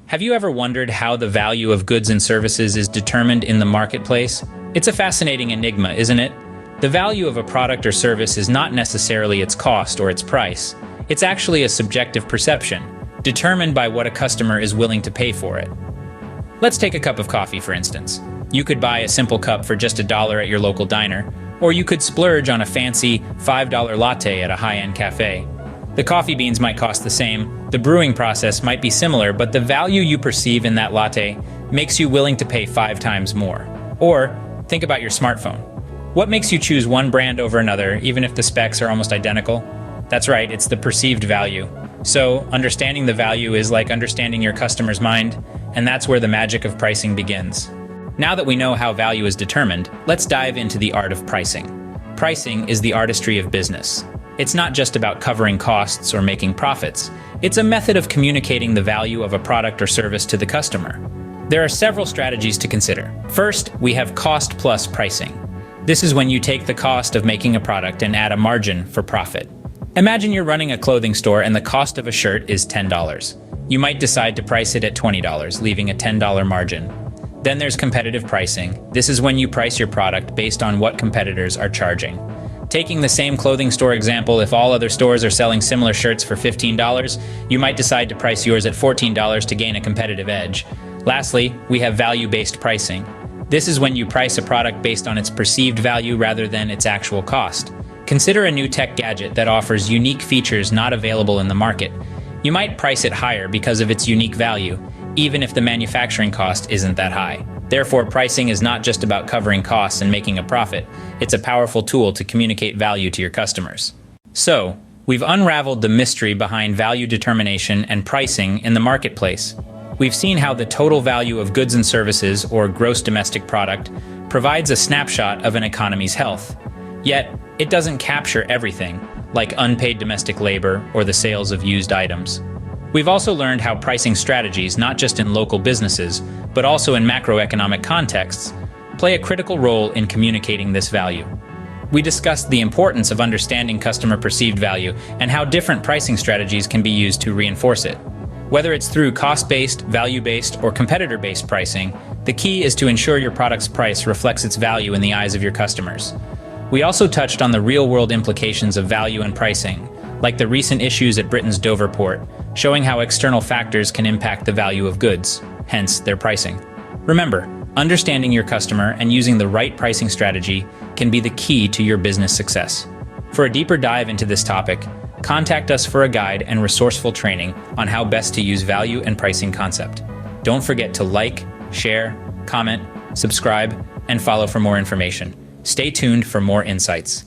Have you ever wondered how the value of goods and services is determined in the marketplace? It's a fascinating enigma, isn't it? The value of a product or service is not necessarily its cost or its price. It's actually a subjective perception, determined by what a customer is willing to pay for it. Let's take a cup of coffee, for instance. You could buy a simple cup for just $1 at your local diner, or you could splurge on a fancy $5 latte at a high-end cafe. The coffee beans might cost the same, the brewing process might be similar, but the value you perceive in that latte makes you willing to pay 5 times more. Or, think about your smartphone. What makes you choose one brand over another, even if the specs are almost identical? That's right, it's the perceived value. So, understanding the value is like understanding your customer's mind, and that's where the magic of pricing begins. Now that we know how value is determined, let's dive into the art of pricing. Pricing is the artistry of business. It's not just about covering costs or making profits. It's a method of communicating the value of a product or service to the customer. There are several strategies to consider. First, we have cost plus pricing. This is when you take the cost of making a product and add a margin for profit. Imagine you're running a clothing store and the cost of a shirt is $10. You might decide to price it at $20, leaving a $10 margin. Then there's competitive pricing. This is when you price your product based on what competitors are charging. Taking the same clothing store example, if all other stores are selling similar shirts for $15, you might decide to price yours at $14 to gain a competitive edge. Lastly, we have value-based pricing. This is when you price a product based on its perceived value rather than its actual cost. Consider a new tech gadget that offers unique features not available in the market. You might price it higher because of its unique value, even if the manufacturing cost isn't that high. Therefore, pricing is not just about covering costs and making a profit. It's a powerful tool to communicate value to your customers. So, we've unraveled the mystery behind value determination and pricing in the marketplace. We've seen how the total value of goods and services, or gross domestic product, provides a snapshot of an economy's health. Yet, it doesn't capture everything, like unpaid domestic labor or the sales of used items. We've also learned how pricing strategies, not just in local businesses, but also in macroeconomic contexts, play a critical role in communicating this value. We discussed the importance of understanding customer perceived value and how different pricing strategies can be used to reinforce it. Whether it's through cost-based, value-based, or competitor-based pricing, the key is to ensure your product's price reflects its value in the eyes of your customers. We also touched on the real-world implications of value and pricing, like the recent issues at Britain's Dover port, showing how external factors can impact the value of goods, hence their pricing. Remember, understanding your customer and using the right pricing strategy can be the key to your business success. For a deeper dive into this topic, contact us for a guide and resourceful training on how best to use value and pricing concept. Don't forget to like, share, comment, subscribe, and follow for more information. Stay tuned for more insights.